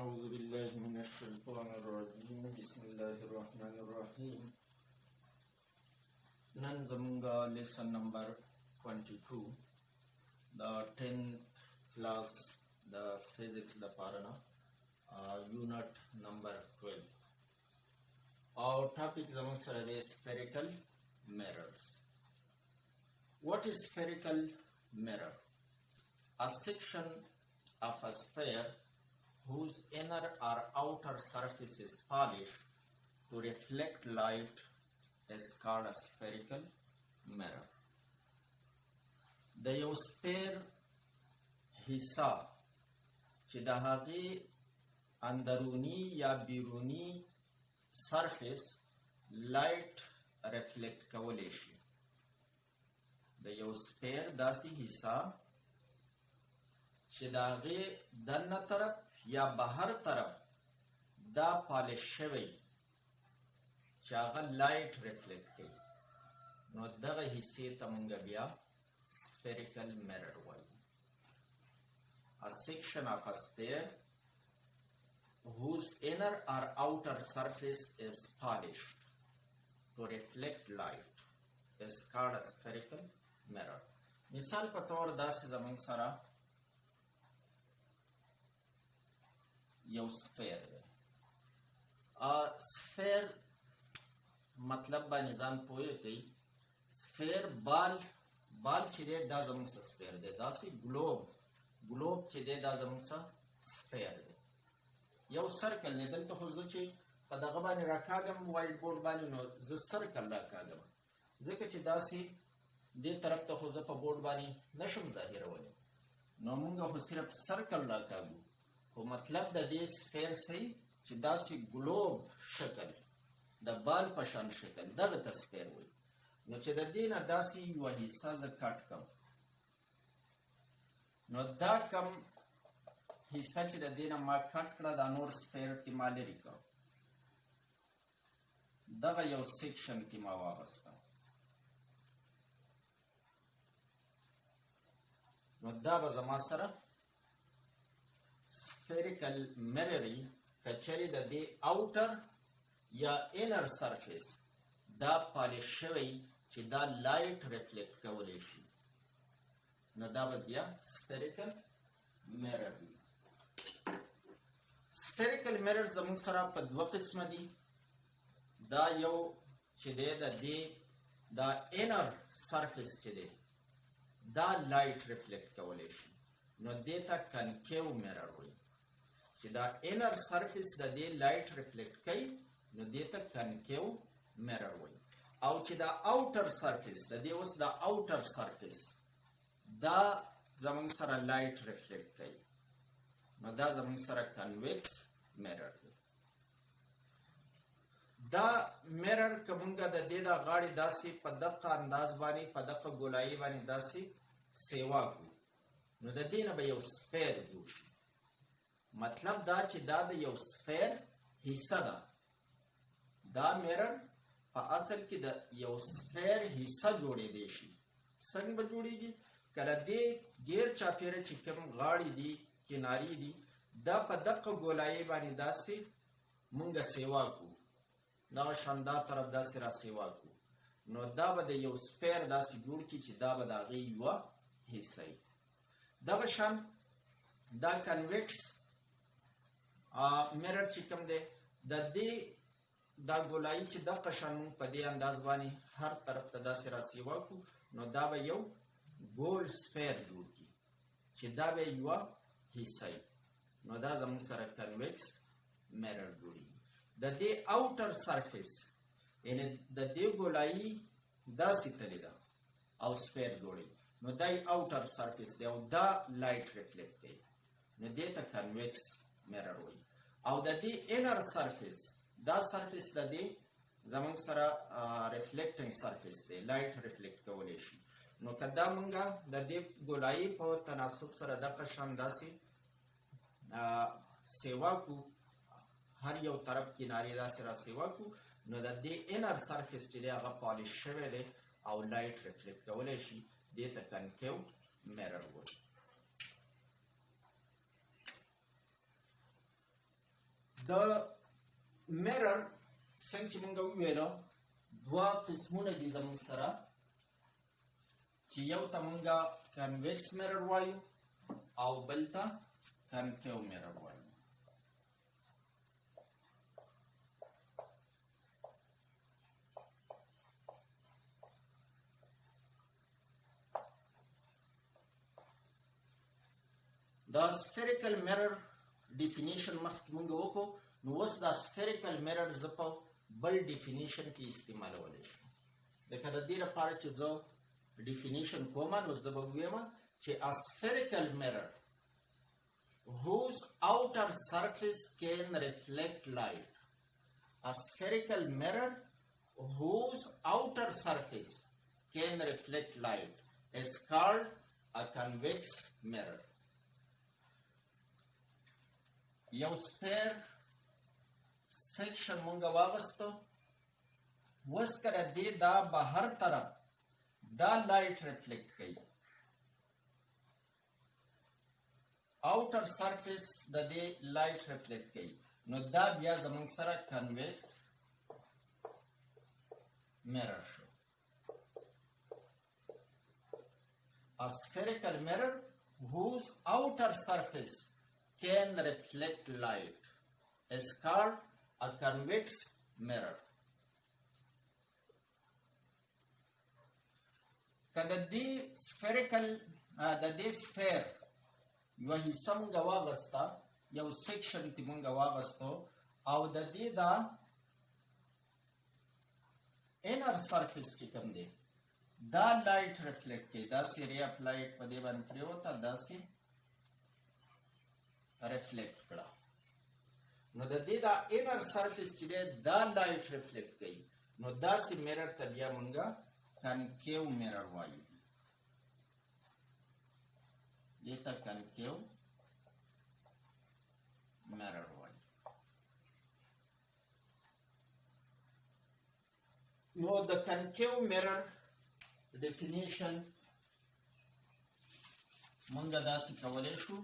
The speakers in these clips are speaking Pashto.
أعوذ بالله من الشيطان الرجيم بسم الله الرحمن الرحيم. نن زمونږه lesson number 22 the 10th class the physics لپاره نه unit number 12 our topic زمونږ سره دی spherical mirrors. What is spherical mirror? A section of a sphere whose inner or outer surface is polished to reflect light is called a spherical mirror. د یو سپیر حصہ چې د هغې اندرونی یا بیرونی سرفیس لایټ ریفلیکټ کولی شي. د یو سپیر داسې حصہ چې د هغې دننه طرف یا بهر طرف دا پالش شوی چې هغه لایټ ریفلیکټ کوي، نو دغه حصې ته موږ بیا spherical mirror وایو. A section of a sphere whose inner or outer surface is polished to reflect light is called a spherical mirror. مثال په طور داسې زموږ سره یو سفیر دی. سفیر مطلب باندې ځان پوهه کوي. سفیر بال چې دی دا زموږ څه سفیر دی. داسې ګلوب چې دی دا زموږ څه سفیر دی. یو سرکل دی. دلته خو زه چې په دغه باندې راکاږم وایټ بورډ باندې، نو زه سرکل راکاږم ځکه چې داسې دې طرف ته خو زه په بورډ باندې نشم ظاهرولی، نو موږ خو صرف سرکل راکاږو. خو مطلب د دې سفیر صحیح چې داسې ګلوب شکل د بال په شان شکل، دغه ته سفیر وایي. نو چې د دې نه داسې یوه حصه زه کټ کړم، نو دا کم حصه چې د دې نه ما کټ کړه دا نور سفیر کې ما لرې کړ، دغه یو سیکشن کې ما واغسته، نو دا به زما سره spherical mirror کچری د دې outer یا inner surface دا پالش شوی چې دا لایټ ریفلیکټ کولی شي، نو دا به بیا spherical mirror وي. spherical mirror زموږ سره په دوه قسمه دي. دا یو چې دی د دې دا inner surface چې دی دا لایټ ریفلیکټ کولی شي، نو دې ته کنکیو mirror وایي. چې دا انر سرفیس د دې لایټ ریفلیکټ کوي، نو دې ته کنکیو mirror وایي. او چې دا اوټر سرفیس د دې اوس دا اوټر سرفیس دا زموږ سره لایټ ریفلیکټ کوي، نو دا زموږ سره کنویکس mirror دی. دا mirror که موږ د دې د غاړې داسې په دقه انداز باندې په دقه ګولایي باندې داسې سیوا کړو، نو د دې نه به یو سفیر جوړ شي. مطلب دا چې دا د یو سفیر حصہ ده. دا mirror په اصل کې د یو سفیر حصہ جوړېدی شي. څنګه به جوړېږي؟ کله دې غیر چاپیره چې کوم غاړې دي کنارې دي دا په دقه ګولایي باندې داسې مونږ سیوا کړو، دغه شان دا طرف داسې را سیوا کړو، نو دا به د یو سفیر داسې جوړ کړي چې دا به د هغې یوه حصه وي. دغه شان دا کنویکس mirror چې کوم دی د دې دا ګولایي چې دغه شان مونږ په دې انداز باندې هر طرف ته داسې را سیوا کړو، نو دا به یو ګول سفیر جوړ کړي چې دا به یوه حصه وي، نو دا زموږ سره کنویکس mirror جوړېږي. د دې اوټر سرفیس یعنې د دې ګولایي داسې تلې ده او سفیر جوړوي، نو دا یې اوټر سرفیس دی او دا لایټ ریفلیکټ کوي، نو دې ته کنویکس mirror وایي. او د دې انر سرفیس دا سرفیس د دې زموږ سره ریفلیکټینګ سرفیس دی، لایټ ریفلیکټ کولی شي. نو که دا موږ د دې ګولایي په تناسب سره دغه شان داسې سیوا کړو، هر یو طرف کنارې داسې را سیوا کړو، نو د دې انر سرفیس چې دی هغه پالش شوی دی او لایټ ریفلیکټ کولی شي، دې ته کنکیو mirror وایي. د میرر څنګه چې موږ وویلو دوه قسمونه دي زموږ سره چې یو ته موږ کنویکس میرر وایو او بل ته کنکیو میرر وایو. دا spherical mirror definition مخکې موږ وکړو، نو اوس دا spherical mirror زه په بل definition کې استعمالولی شم. لکه د دې لپاره چې زه definition کوم نو زه به ووایم چې a spherical mirror whose outer surface can reflect light. A spherical mirror whose outer surface can reflect light is called a convex mirror. یو سپیر سیکشن مونږ واغستو، اوس کله دې دا بهر طرف دا لایټ ریفلیکټ کوي، اوټر سرفیس د دې لایټ ریفلیکټ کوي، نو دا بیا زمونږ سره کنویکس میرر شو. A spherical mirror whose outer surface can reflect light is called a convex mirror. کله دې spherical د دې سفیر یو حصه مونږ واغسته، یو سیکشن تی مونږ واغستو او د دې دا انر سرفیس کې کوم دی دا لایټ ریفلیکټ کوي، دا سی ری اپ لایټ په دې باندې پریوته، دا سی ریفلیکټ کړه، نو د دې دا انر سرفیس چې دا لایټ ریفلیکټ کوي، نو دا سی میرر ته بیا مونږه کنکیو میرر وایو. دې ته کنکیو میرر وایو. نو د کنکیو میرر ډیفینیشن مونږه داسې کولی شو.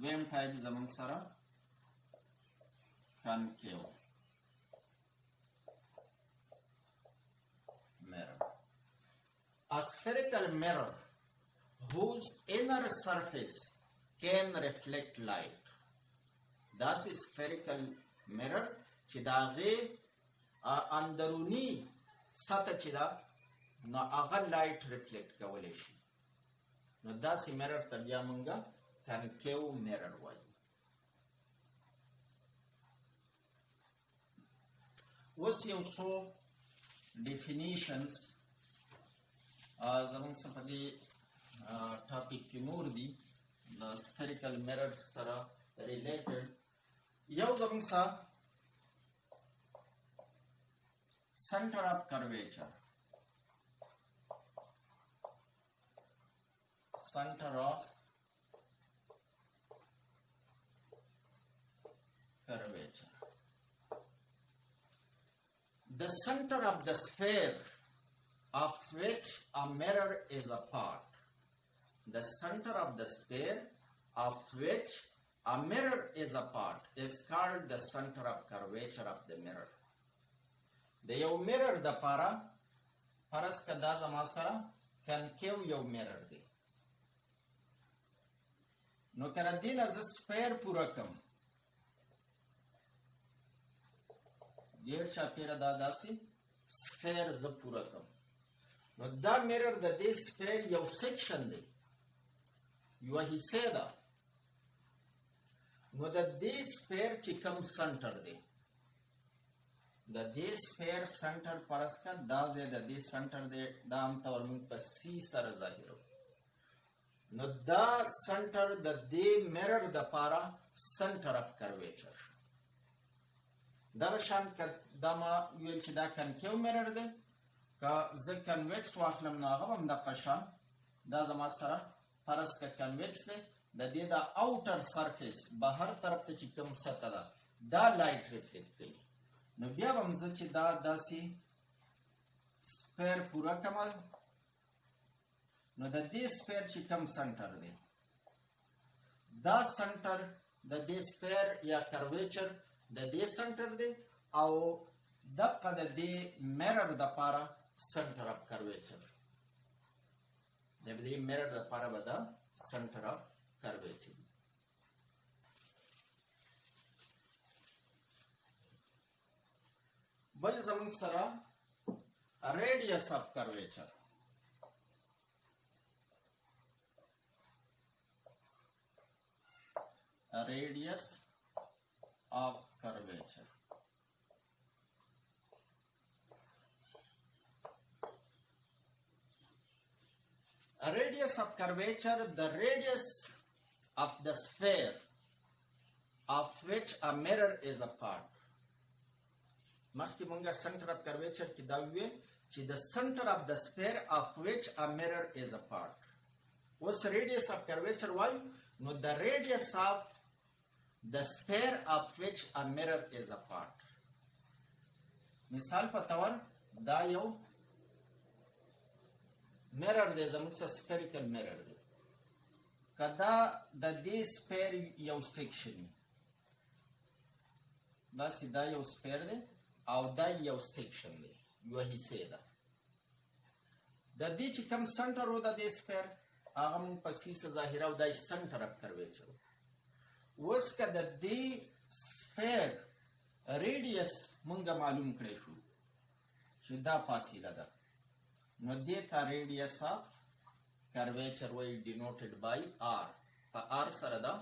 دویم ټایپ زمونږ سره کنکیو mirror. A spherical mirror whose inner surface can reflect light. That's a spherical mirror چې دا غي اندرونی سطح چې دا نو هغه لایټ ریفلیکټ کولی شي، نو داسې میرر ته بیا مونږه کنکیو میرر وایو. اوس یو څو ډیفینیشنز زمونږ څه په دې ټاپک کې نور دي د سفریکل میرر سره ریلیټډ. یو زمونږ سره سنټر اف کرویچر، سنټر اف curvature. The center of the sphere of which a mirror is a part. The center of the sphere of which a mirror is a part is called the center of curvature of the mirror. The یو mirror د پاره فرض که دا زما سره کنکیو یو mirror دی، نو کله دې نه زه سپیر پوره کم، ډیر چاپیره دا داسې سفیر زه پوره کم، نو دا میرر د دې سفیر یو سیکشن دی، یوه حصه ده، نو د دې سفیر چې کوم سنټر دی، د دې سفیر سنټر فرض که دا ځای د دې سنټر دی، دا هم طور موږ په سی سره ظاهرو، نو دا سنټر د دې میرر د پاره سنټر اف کرویچر شو. دا شان دا ما ویل چې دا کنکیو میرر دی، که زه کنویکس واخلم نو هغه هم دقه شان دا زما سره فرض که کنویکس دی، د دې دا اوټر سرفیس بهر طرف ته چې کوم سطح ده دا لایټ ریفلیکټ کوي، نو بیا به هم زه چې دا داسې سپیر پوره کړم، نو د دې سپیر چې کوم سنټر دی دا سنټر د دې سپیر یا کرویچر د دې سنټر دی او دغه د دې میرر د پاره سنټر اف کرویچر د دې میرر د پاره به دا سنټر اف کرویچر. بل زمون سره radius of curvature. Radius of curvature. A radius of curvature, the radius of the sphere of which a mirror is a part. مخکې مونږه center of curvature کې دا ویل چې the center of the sphere of which a mirror is a part. اوس radius of curvature وایو نو the radius of the sphere of which a mirror is a part. مثال په تور دا یو mirror دی زموږ سره spherical mirror دی که دا د دې sphere یو section داسې دا یو sphere دی او دا یو section دی یو حصه ده د دې چې کوم سنټر و د دې sphere هغه مونږ په سیسه ظاهره او دا سنټر اف کرویچر. اوس که د دې sphere radius مونږه معلوم کړی شو چې دا فاصله ده نو دې ته radius of curvature وایي denoted by r. په r سره دا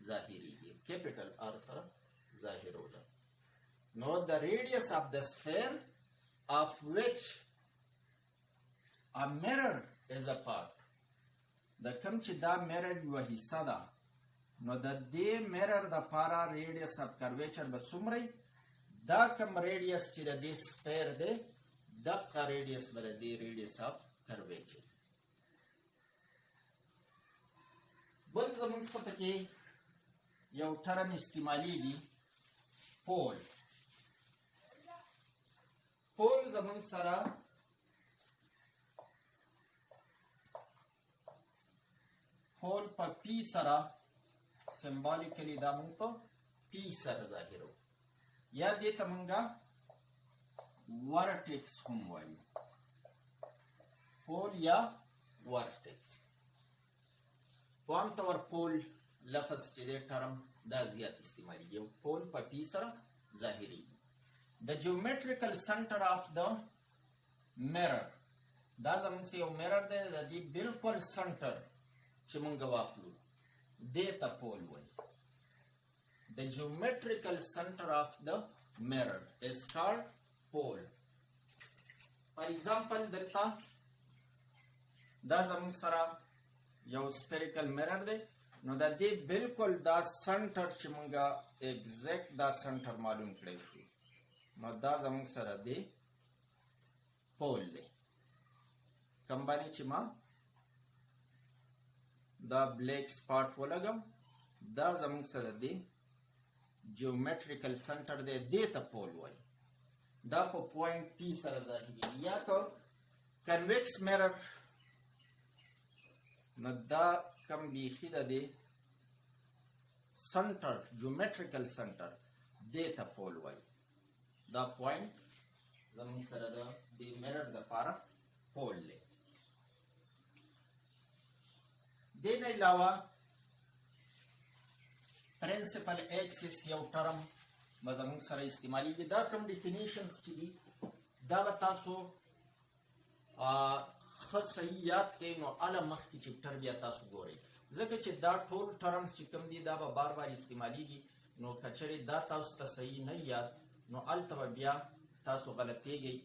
ظاهریږي capital R سره ظاهرول. نو the radius of the sphere of which a mirror is a part. د کوم چې دا mirror یو حصہ ده نو د دې mirror د پاره radius of curvature به څومره دا کوم radius چې د دې sphere دی دغه radius به د دې radius of curvature. بل زموږ څه پکې یو ټرم استعمالیږي پول. پول زمون سره پول په پی سره سمبولیکلی دا مونږ په پی سره ظاهرو یا دې ته مونږه ورټیکس هم وایو پول یا ورټیکس. په عام طور پول لفظ چې دی ټرم دا زیات استعمالیږي. پول په پی سره ظاهریږي. The geometrical center of the mirror دا زمون سه یو mirror دی د دې بالکل سنټر چې مونږ واخلو دې ته پول وایي. The geometrical center of the mirror is called pole. For example دلته دا زمون سره یو spherical mirror دی نو د دې بالکل دا سنټر چې مونږه exact دا سنټر معلوم کړی شو نو دا زموږ سره دی پول دی. کوم باندې چې ما دا بلیک سپاټ ولګم دا زموږ سره دی جیومټریکل سنټر دی دې ته پول وایي. دا په پوینټ پی سره ظاهریږي. یا که کنویکس میرر نو دا کم بیخي د دې سنټر جیومټریکل سنټر دې ته پول وایي. دا پوینٹ زمون سره د دې میرر د پاره پول دی. دې نه علاوه پرنسپل ایکسس یو ټرم به زمون سره استعمالیږي. دا کوم ډیفینیشنز چې دي دا به تاسو ښه صحیح یاد کړئ نو اله مخکې چپټر بیا تاسو ګورئ ځکه چې دا ټول ټرمز چې کوم دي دا به بار بار استعمالیږي نو که چېرې دا تاسو ته صحیح نه یاد نو هلته به بیا تاسو غلطیږئ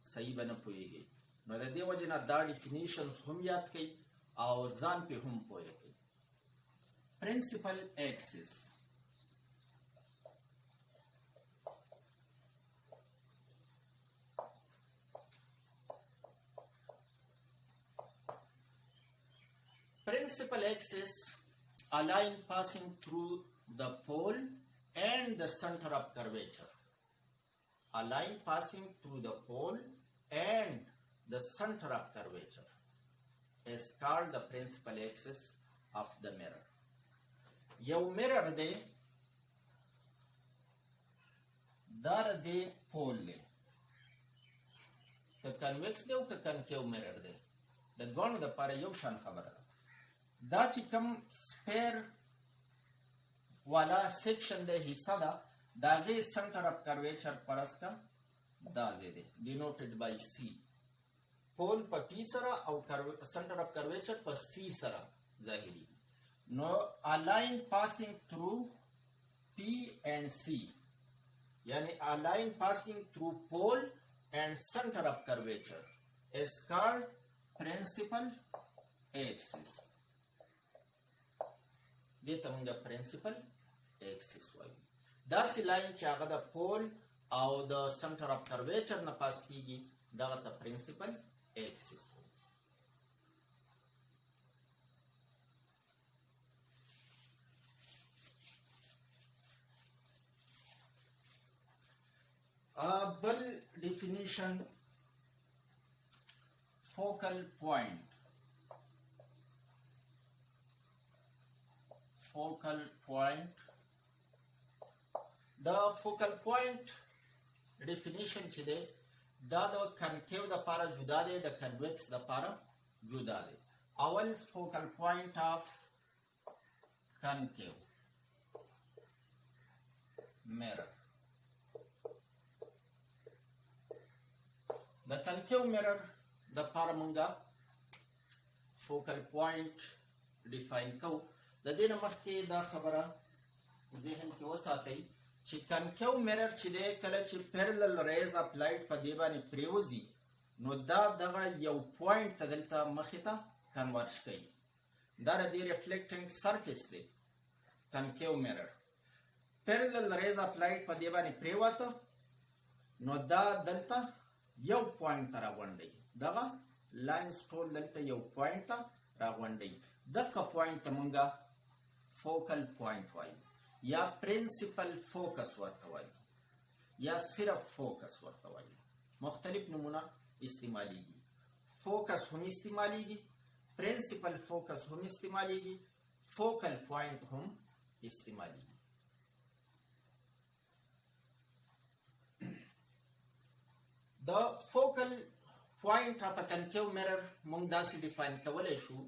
صحیح به نه پوهیږئ. نو د دې وجې نه دا ډیفینیشنز هم یاد کړئ او ځان پې هم پوه کړئ. پرنسپل ایکسس Principal axis a line passing through the pole and the center of curvature. A line passing through the pole and the center of curvature is called the principal axis of the mirror. یو میرر دی دا دی پول دی که کنویکس دی او که کنکیو میرر دی د دوانو دپاره یو شان خبره ده دا چې کوم سپیر والا سیکشن دی حصه ده د هغې سنټر اف کرویچر پرس کا دا ځای دی ډینوټډ بای سی پول په پی سره او سنټر اف کرویچر په سی سره ظاهري نو a line passing through P and C yani a line passing through pole and center of curvature is called principal axis deta monga principal axis وایو داسې لاین چې هغه د پول او د سنټر اف کرویچر نه پاس کیږي دغه ته پرنسپل اکسس بل definition focal point the focal point definition چې دی دا د کنکیو د پاره جدا دی د کنویکس د پاره جدا دی اول focal point of concave mirror د کنکیو میرر د پاره مونږه فوکل پوینټ ډیفاین کوو د دې نه مخکې دا خبره ذهن کې وساتئ چې کنکیو میرر چې دی کله چې پیرلل ریز اف لایټ په دې باندې پریوزي نو دا دغه یو پوینټ ته دلته مخې ته کنورج کوي دا د دې ریفلیکټینګ سرفیس دی کنکیو میرر پیرلل ریز اف لایټ په دې باندې پریوته نو دا دلته یو پوینټ ته راغونډي دغه لاینز ټول دلته یو پوینټ ته راغونډي دغه پوینټ ته مونږه فوکل پوینټ وایو یا پرنسپل فوکس ورته وایو یا صرف فوکس ورته وایو مختلف نمونه استعمالیږي فوکس هم استعمالیږي پرنسپل فوکس هم استعمالیږي فوکل پوینټ هم استعمالیږي د فوکل پوینټ اف ا کنکیو میرر مونږ داسې ډیفاین کولی شو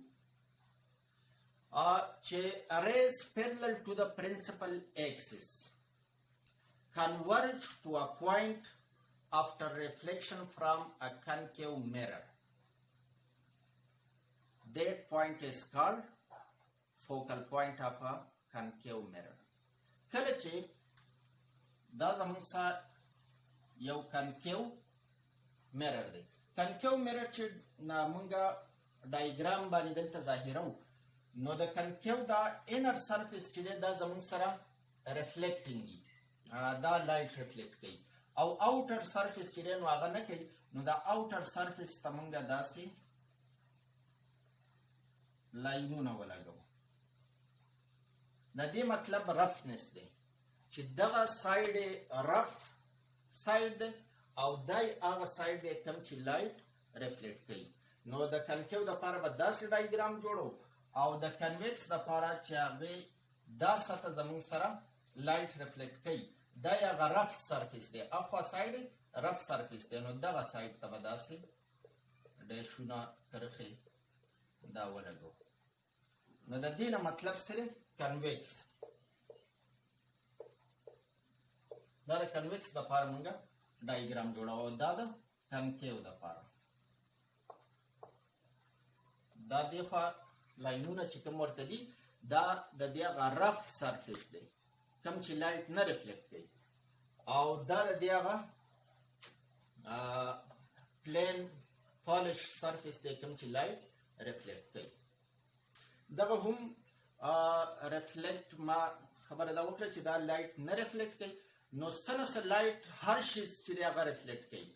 چې rays parallel to the principal axis converge to a point after reflection from a concave mirror. That point is called focal point of a concave mirror. کله چې دا زموږ سره یو کنکیو میرر دی کنکیو میرر چې مونږه ډایګرام باندې دلته ظاهرو نو د کنکیو دا انر سرفیس چې دی دا زموږ سره ریفلیکټینګ دی دا لایټ ریفلیکټ کوي او اوټر سرفیس چې دی نو هغه نه کوي نو دا اوټر سرفیس ته مونږه داسې لاینونه ولګو د دې مطلب رفنس دی چې دغه سایډ رف سایډ دی او دای هغه سایډ دی کوم چې لایټ ریفلیکټ کوي نو د کنکیو دپاره به داسې ډایګرام جوړو او د کنویکس دپاره چې هغې دا سطح زموږ سره لایټ ریفلیکټ کوي دا هغه رف سرفیس دی اخوا سایډ رف سرفیس دی نو دغه سایډ ته به داسې ډیشونه کرښې دا ولګو نو د دې نه مطلب سره کنویکس دا د کنویکس دپاره مونږه ډایګرام جوړو دا د کنکیو دپاره دا دغه لاینونه چې کوم ورته دي دا د دې هغه رف سرفیس دی کوم چې لایټ نه ریفلیکټ کوي او دا د دې هغه پلین پالش سرفیس دی کوم چې لایټ ریفلیکټ کوي دغه هم ریفلیکټ ما خبره دا وکړه چې دا لایټ نه ریفلیکټ کوي نو سنس لایټ هر شي چې هغه ریفلیکټ کوي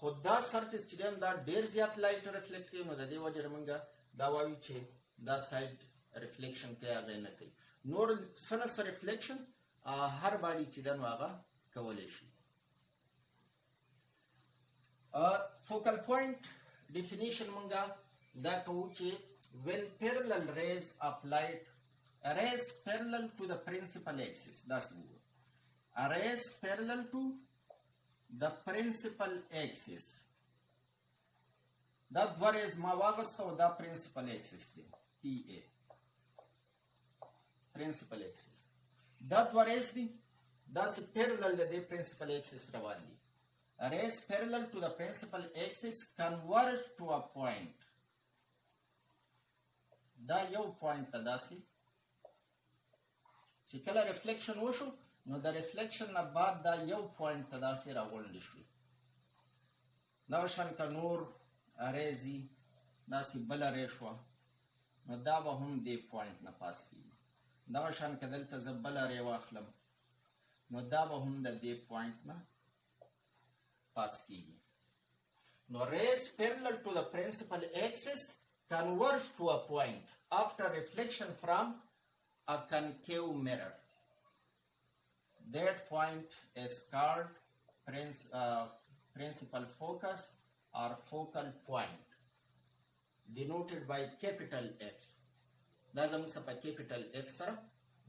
خو دا سرفیس چې دا ډیر زیات لایټ ریفلیکټ کوي نو د دې وجه موږ دا وایو چې دا سایډ ریفلیکشن کوي هغه نه کوي نور سنس ریفلیکشن هر باندې چې دا نو هغه کولی شي فوکل پوینټ ډیفینیشن موږ دا کوو چې when parallel rays of light rays parallel to the principal axis. That's the word. Rays parallel to the principal axis. دا دوه ریز ما واغسته او دا پرنسپل اکسس دی پی ای پرنسپل اکسس دا دوه ریز دی داسې پیرلل د دې پرنسپل اکسس روان دي rays parallel to the principal axis converge to a point دا یو پوینټ ته داسې چې کله ریفلیکشن وشو نو د ریفلیکشن نه بعد دا یو پوینټ ته داسې راغونډې شوې دغه شان که نور ریزي داسې بله ری شوه نو دا به هم دې پوینټ نه پاس کېږي دغه شان که دلته زه بله ری واخلم نو دا به هم د دې پوینټ نه پاس کېږي نو rays parallel to the principal axis converge to a point after reflection from a concave mirror. That point is called principal focus or focal point, denoted by capital F. دا زموږ څخه په capital F سره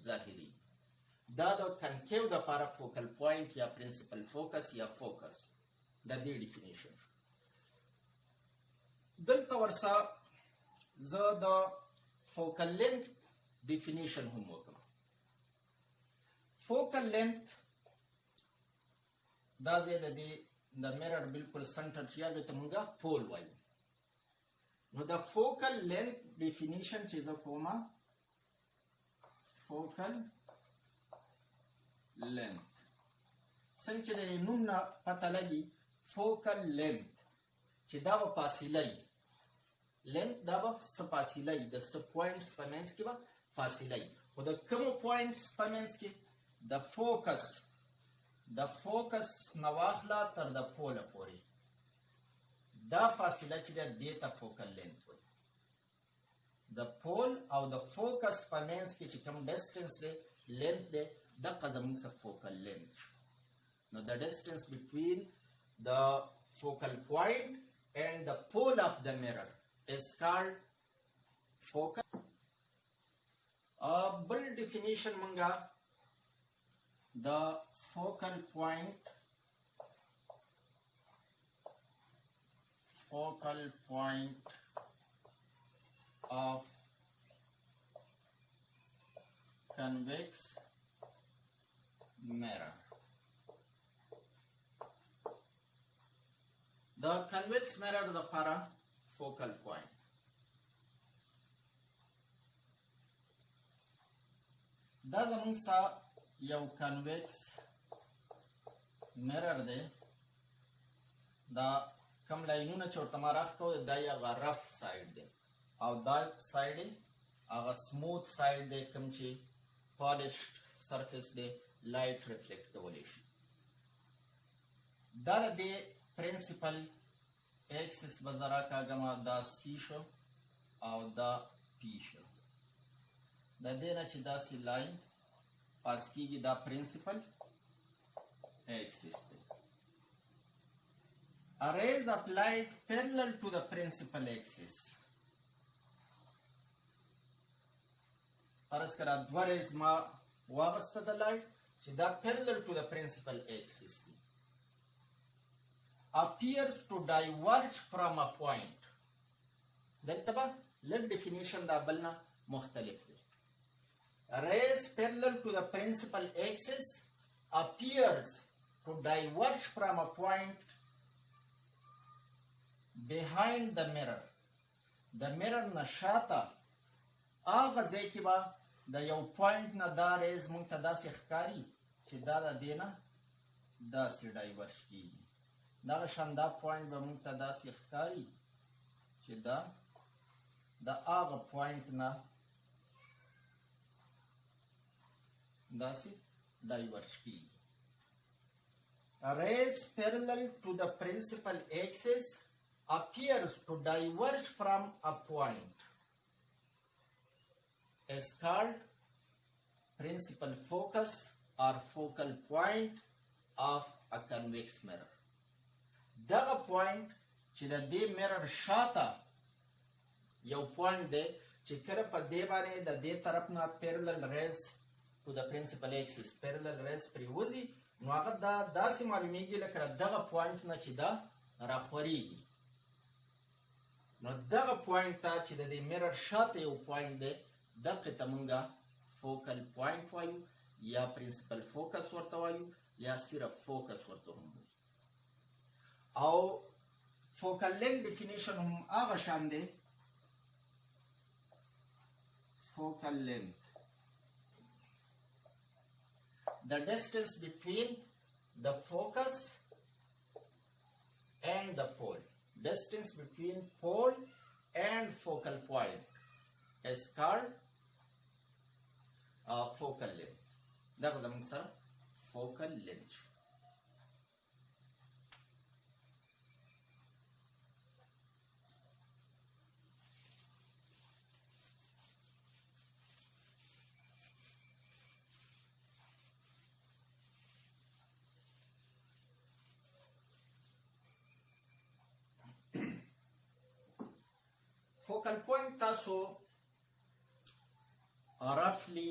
ظاهري دا د concave دپاره focal point یا principal focus یا focus د دې ډیفینیشن دلته ورسه زه د focal length ډیفینیشن هم وکړم focal length دا ځای د دې د mirror بالکل سنټر چې هغې ته مونږه پول وایو نو د focal length ډیفینیشن چې زه کومه focal length څنګه چې د نوم نه پته لګي focal length چې دا به فاصله وي length دا به څه فاصله وي د څه پوینټس په منځ کې به فاصله وي خو د کومو پوینټس په منځ کې د فوکس نه واخله تر د پوله پورې دا فاصله چې ده دې ته focal length وایي د پول او د فوکس په منځ کې چې کوم ډسټنس دی length دی دغه زموږ څخه focal length نو the distance between the focal point and the pole of the mirror is called focal. Bal definition manga the focal point of convex mirror. The convex mirror لپاره focal point دا زموږ سره یو convex mirror دی دا کوم لاینونه چې ورته ما راښکوو دا یې هغه رف سایډ دی او دا سایډ یې هغه سموث سایډ دی کوم چې پالشډ سرفیس دی لایټ ریفلیکټ کولی شي دا د دې پرنسپل اکسس به زه راکاږمه دا سی شو او دا پی شو د دې نه چې داسې لاین پاس کېږي دا پرنسپل اکسس دی rays applied parallel to the principal axis فرض کړه دوه ریز ما واغسته د لایټ چې دا parallel to the principal axis دی appears to diverge from a point دلته به لږ ډیفینیشن دا بل نه مختلف دی rays parallel to the principal axis appears to diverge from a point behind the mirror the mirror نه شاته هغه ځای کې به د یو پوینټ نه دا ریز موږ ته داسې ښکاري چې دا د دې نه داسې ډایورج کېږي دغه شان دا پوینټ به موږ ته داسې ښکاري چې دا د هغه پوینټ نه داسې ډایورج کېږي rays parallel to the principal axis appears to diverge from a point is called principal focus or focal point of a convex mirror. دغه پوینټ چې د دې mirror شاته یو پوینټ دی چې کله په دې باندې د دې طرف نه پیرلل ریز to the principal axis پیرلل ریز پریوزي نو هغه دا داسې معلومیږي لکه دغه پوینټ نه چې دا راخورېږي نو دغه پوینټ ته چې د دې میرر شاته یو پوینټ دی دغه ته مونږه فوکل پوینټ وایو یا پرنسپل فوکس ورته وایو یا صرف فوکس ورته هم او فوکل لینث ډیفینیشن هم هغه شان دی focal length the distance between the focus and the pole distance between pole and focal point is called focal length that was the focal length focal point تاسو رفلی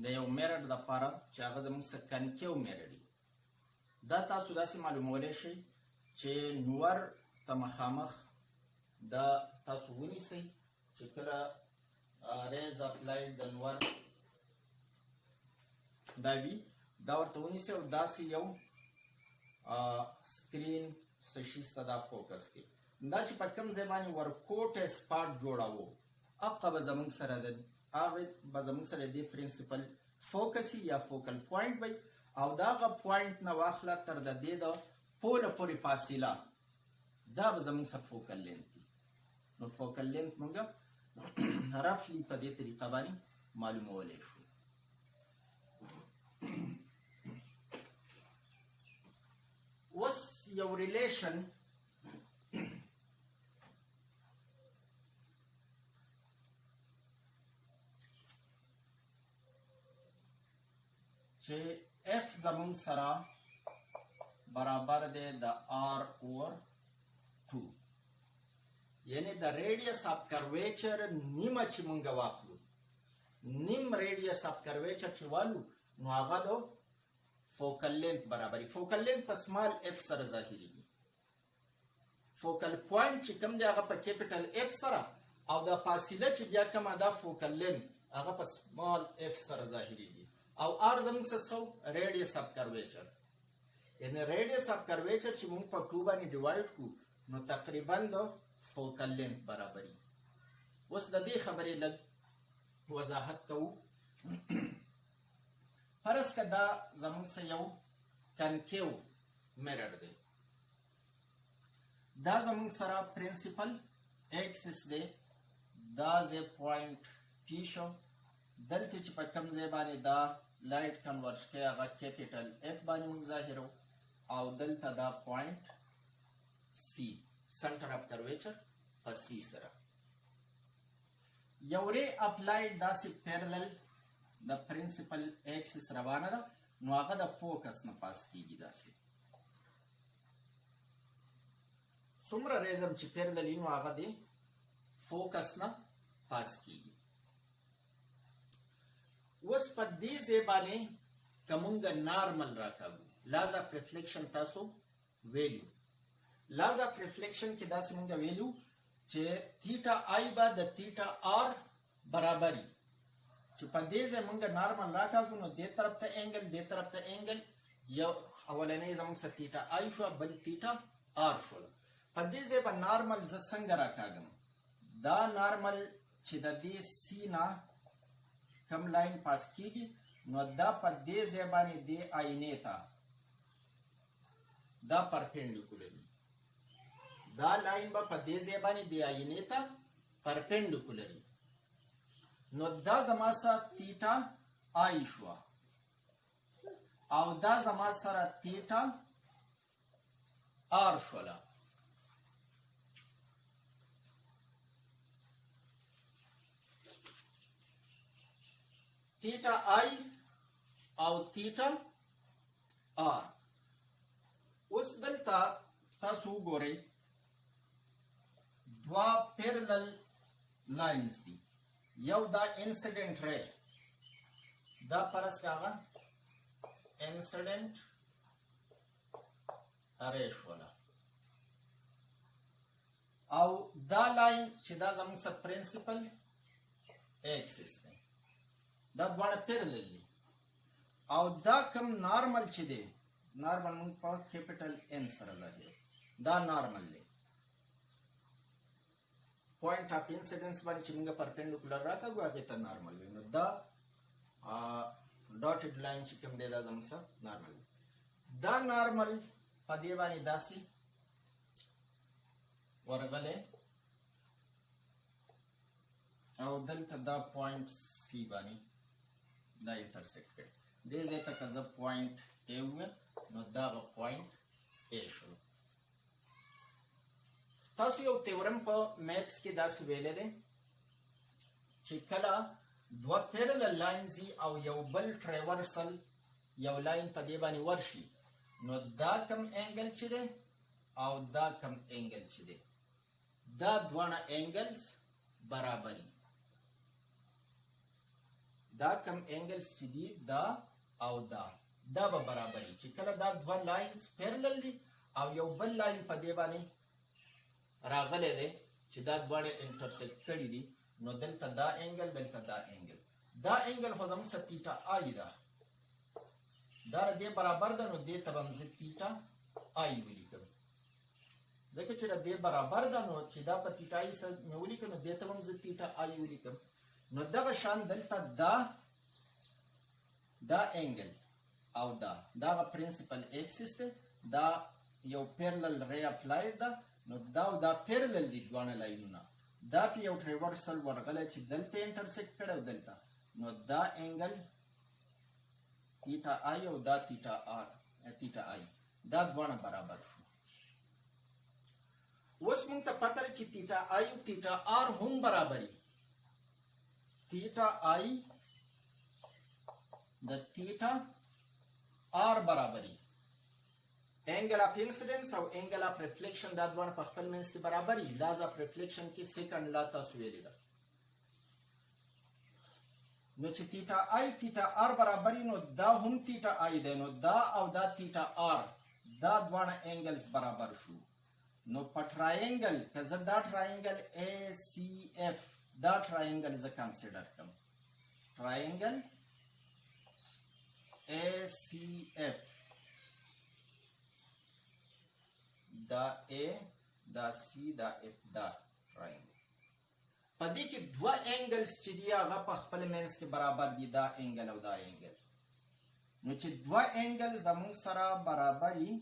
د یو میرر د لپاره چې هغه زموږ څخه کنکیو میرر دی دا تاسو داسې معلومولی شئ چې نور ته مخامخ دا تاسو ونیسئ چې کله ریز اپلاید د نور دا وي دا ورته ونیسئ او داسې یو سکرین څه شي سته دا فوکس کوي دا چې په کوم ځای باندې ورکوټ سپاټ جوړوو هغه به زموږ سره د هغه به زموږ سره د پرنسپل فوکس یا فوکل پوینټ وي او دا هغه پوینټ نه واخله تر د دې د پوله پورې فاصله دا به زموږ سره فوکل لینث دی نو فوکل لینث موږ رفلی په دې طریقه باندې معلومولی شو اوس یو ریلیشن چې اف زمون سره برابر دی د آر اوور 2 یعنی د ریډیس اف کرویچر نیمه چې مونږ واخلو نیم ریډیس اف کرویچر چې والو نو هغه د فوکل لینث برابري فوکل لینث په سمال اف سره ظاهريږي فوکل پوینټ چې کوم دی هغه په کیپټل اف سره او د فاصله چې بیا کومه ده فوکل لینث هغه په سمال اف سره ظاهريږي او ار زموږ څه ریډیس اف کرویچر یعنی ریډیس اف کرویچر چې موږ په 2 باندې ډیوایډ کو نو تقریبا د فوکل لینث برابري اوس د دې خبرې لږ وضاحت کوو فرض که دا زموږ څه یو کنکیو میرر دی دا زموږ سره پرنسپل ایکسس دی دا ځای پوینټ پی شو دلته چې په کوم ځای باندې دا لایټ کنورژ کوي هغه کیپیټل اف باندې موږ ظاهرو او دلته دا پوینټ سی سنټر اف کرویچر په سی سره یو ری اپلاید داسې پیرلل د پرنسپل ایکسس روانه ده نو هغه د فوکس نه پاس کیږي داسې څومره ریزم چې پیرلل نو هغه د فوکس نه پاس کیږي اوس په دې ځای باندې که مونږ نارمل راکاږو لاز اف ریفلیکشن تاسو ویلو لاز اف ریفلیکشن کې داسې مونږ ویلو چې تیټا آی به د تیټا آر برابري چې په دې ځای مونږ نارمل راکاږو نو دې طرف ته انګل دې طرف ته انګل یو اولنۍ زموږ سره تیټا آی شو بل تیټا آر شو په دې ځای به نارمل زه څنګه راکاږم دا نارمل چې د دې سی نه کم لاین پاس کیږي نو دا په دې ځای باندې د آینې ته دا پرپینډیکولر دا لاین به په دې ځای باندې د آینې ته پرپینډیکولر نو دا زما سره تیټا آی شو او دا زما سره تیټا آر شوله थीटा I او theta are اوس دلته تاسو ګورئ دوا پیرلل لاینز دي یو دا انسیډنټ ری دا فرض کاغه انسیډنټ ری شوله او دا لاین چې دا زموږ سره پرنسپل اکسس دی دا دواړه پیرلل دي او دا کم نارمل چې دی نارمل موږ په کیپیټل ان سره ظاهر دا نارمل دی پوینټ اف انسیډنس باندې چې موږ پرپینډیکولر راکاږو هغه ته نارمل وي نو دا ډاټډ لاین چې کوم دی دا زموږ سره نارمل دی دا نارمل په دې باندې داسې ورغلی او دلته دا پوینټ سی باندې دا انټرسیکټ کړي دې ځای ته که زه پوینټ ا وویم نو دغه پوینټ ا شو تاسو یو تیورم په میتھس کې داسې ویلی دی چې کله دوه پیرلل لاینز او یو بل ټریورسل یو لاین په دې باندې ورشي نو دا کم انګل چې دی او دا کم انګل چې دی دا دواړه انګلز برابر دي دا کم انګلز چې دي دا او دا به برابر دي چې کله دا دوه لاینز پیرلل دي او یو بل لاین په دې باندې راغلی دی چې دا دواړه انټرسیکټ کړي دي نو دلته دا انګل دلته دا انګل دا انګل خو زموږ سره تیټا آی ده دا د دې برابر ده نو دې ته به زه تیټا آی ولیکم ځکه چې د دې برابر ده نو چې دا په تیټا آی سره مې ولیکم نو دې ته به زه تیټا آی ولیکم نو دغه شان دلته دا انګل او دغه پرنسپل اکسس دی دا یو پیرلل ری اپلاید ده نو دا او دا پیرلل دي دواړه لاینونه دا په یو ټریورسل ورغلی چې دلته انټرسیکټ کړی او دلته نو دا انګل تیټا آی او دا تیټا آی دا دواړه برابر شو اوس موږ ته پته ده چې تیټا آی او تیټا آر هم برابري تیټا آی د تیټا آر برابري angle of incidence او angle of reflection دا دواړه په خپل منځ کې برابر دي laws of reflection کې سیکنډ لا تاسو ویلي ده نو چې تیټا آی تیټا آر برابر نو دا هم تیټا آی ده نو دا او دا تیټا آر دا دواړه انګلز برابر شو نو په ټرایانګل که زه دا ټرایانګل ای سی اف دا ټرایانګل زه کنسیډر کړم ټرایانګل ای سی اف دا A دا C دا F دا triangle په دې کې دوه انګلز چې دی هغه په خپل منځ کې برابر دي دا انګل او دا انګل نو چې دوه انګل زموږ سره برابر دي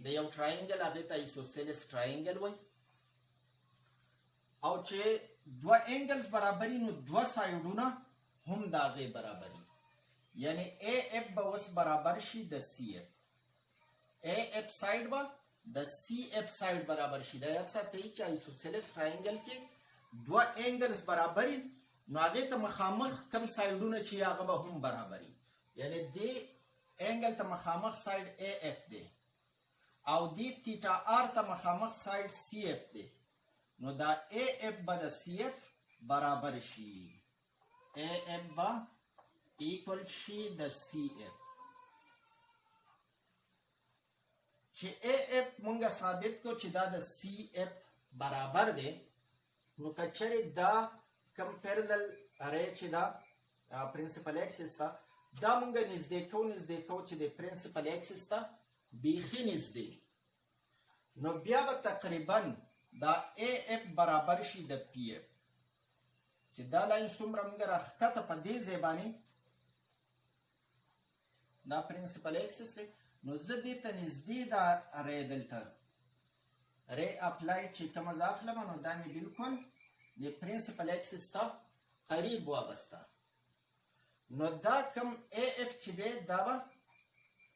د یو ټرایانګل هغه ته ایسوسیلس ټرایانګل وایي او چې دوه انګلز برابر نو دوه سایډونه هم دا غي برابر دي یعنی AF به وس برابر شي د CF AF سایډ به د CF سایډ برابر شي دا یاد ساتئ چې ایسوسیلس ټرایانګل کې دوه انګلز برابر نو هغه ته مخامخ کم سایډونه چې هغه به هم برابر یعنی دې انګل ته مخامخ سایډ AF دی او دې تیټا آر ته مخامخ سایډ CF دی نو دا AF به د CF برابر شي AF به equal شي د CF چې AF مونږه ثابت کو چې دا د CF برابر دی نو کچره دا کمپیرلل اره چې دا پرنسپل اکسس تا دا مونږه نږدې کو چې د پرنسپل اکسس تا بیخي نږدې نو بیا به تقریبا دا AF برابر شي د PF چې دا لاین څومره مونږه راښکته په دې ځای باندې دا پرنسپل اکسس دی نو زه دې ته نږدې دا ری دلته ری اپلاید چې کومه زه اخلم نو دا مې بلکل د پرنسپل اکسس ته قریب واغسته نو دا کم AF چې دی دا به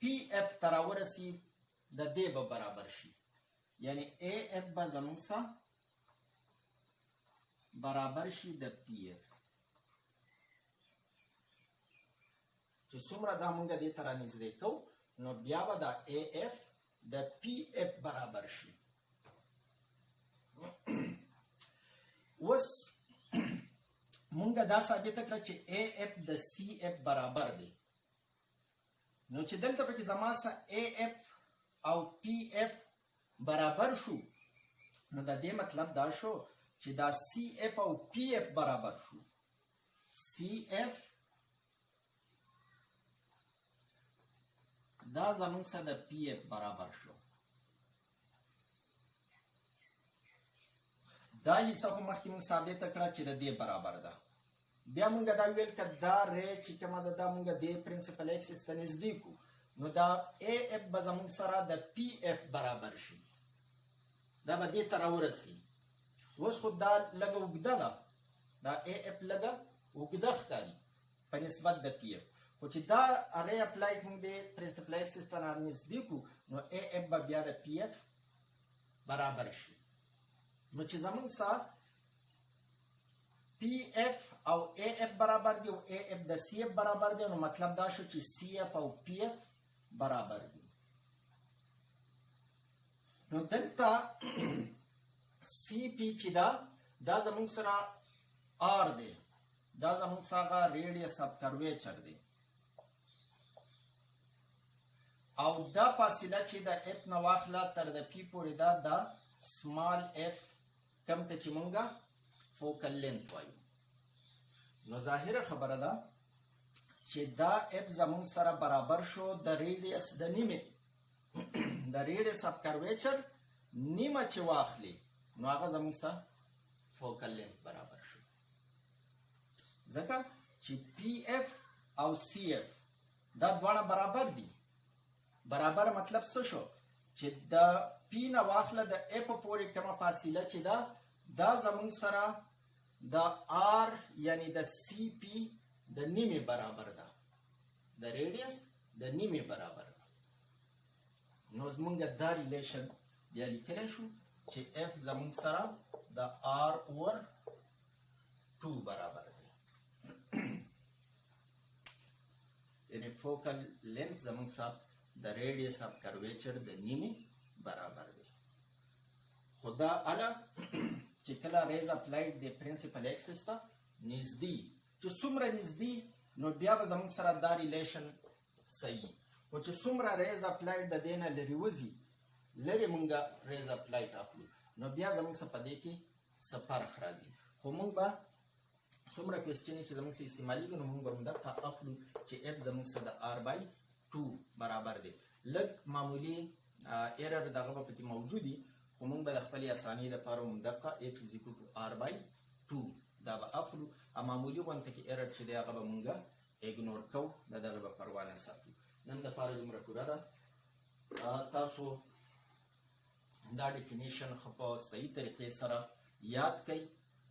PF ته راورسي د دې به برابر شي یعنی AF به زموږ سره برابر شي د PF چې څومره دا مونږ دې ته رانږدې کوو نو بیا به دا AF د PF برابر شي اوس مونږ دا ثابت کړه چې AF د CF برابر دی. نو چې دلته پکې زما سره AF او PF برابر شو نو د دې مطلب دا شو چې دا CF او PF برابر شو. CF دا زمونږ سره د PF برابر شو. دا حصہ خو مخکې مونږ ثابته کړه چې د دې برابر ده. بیا مونږ دا ویل که دا ری چې کومه ده دا مونږ دې پرنسپل اکسس ته نږدې کړو نو دا AF به زمونږ سره د PF برابر شي. دا به دې ته راورسي. اوس خو دا لږه اوږده ده. دا AF لږه اوږده ښکاري په نسبت د PF. خو چې دا ری اپلایډ مونږ دې پرنسپل اکسس ته رانږدې کړو نو AF به بیا د PF برابر شي. نو چې زمونږ سره PF او AF برابر دی او AF د CF برابر دی نو مطلب دا شو چې CF او PF برابر دي. نو دلته CP چې دا زمونږ سره R دی. دا زمونږ سره ریډیس اف کرویچر دی. او دا فاصله چې د F نه واخله تر د P پورې دا سمال F کم ته چې مونږه فوکل لینث وایو. نو ظاهره خبره ده چې دا F زمونږ سره برابر شو د ریډیس د نیمې د ریډیس اف کرویچر نیمه چې واخلي نو هغه زمونږ سره فوکل لینث برابر شو. ځکه چې PF او CF دا دواړه برابر دي. برابر مطلب څه شو چې د P نه واخله د F پورې کومه فاصله چې دا زمونږ سره د R یعنی د CP د نیمې برابر ده. د ریډیس د نیمې برابر ده. نو زمونږ دا ریلیشن بیا لیکلی شو چې F زمونږ سره د R اوور 2 برابر دی. یعنی فوکل لینث زمونږ سره د ریډیس اف کرویچر د نیمې برابر دی. خو دا اله چې کله ریز اپلایډ د پرنسپل اکسس ته نږدې چې څومره نږدې نو بیا به زموږ سره دا ریلیشن صحیح. خو چې څومره ریز اپلایډ د دې نه لرې وځي لرې مونږ ریز اپلایډ اخلو نو بیا زموږ څه په دې کې څه فرق راځي. خو مونږ به څومره کوېسچنې چې زموږ څه استعمالېږي نو مونږ به همدغه اخلو چې F زموږ څه د R/2 برابر دی. لږ معمولي ایرر دغه به پکې موجود وي خو مونږ به د خپلې اسانۍ دپاره همدغه F = R/2 دا به اخلو. معمولي غونته کې ایرر چې دی هغه به مونږ اګنور کوو د دغه به پروا نه ساتو. نن دپاره دومره پوره ده. تاسو دا ډیفینیشن ښه په صحیح طریقې سره یاد کئ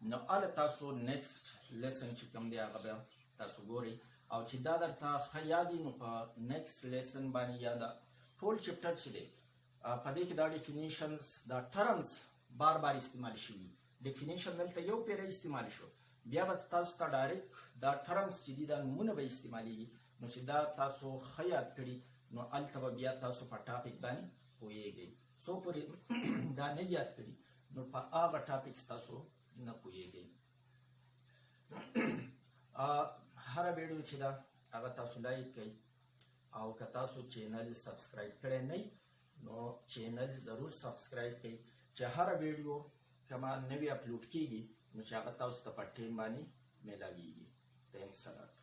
نو هله تاسو نیکسټ لیسن چې کوم دی هغه به تاسو ګورئ او چې دا درته ښه یاد وي نو په نیکسټ لیسن باندې یا د ټول چپټر چې دی په دې کې دا ډیفینیشنز دا ټرمز بار بار استعمال شوي. ډیفینیشن دلته یو پیره استعمال شو بیا به تاسو ته ډایرکټ دا ټرمز چې دي دا نومونه به استعمالیږي نو چې دا تاسو ښه یاد کړي نو هلته به بیا تاسو په ټاپک باندې پوهیږئ. څو پورې دا نه یاد کړي نو په هغه ټاپکس تاسو نه پوهیږئ. هره ویډیو چې ده هغه تاسو لایک کړئ او که تاسو چینل سبسکرایب کړی نه نو چینل ضرور سبسکرایب کړئ چې هره ویډیو کومه نوې اپلوډ کیږي نو چې هغه تاسو ته په ټایم باندې میلاویږي. تhanks a lot.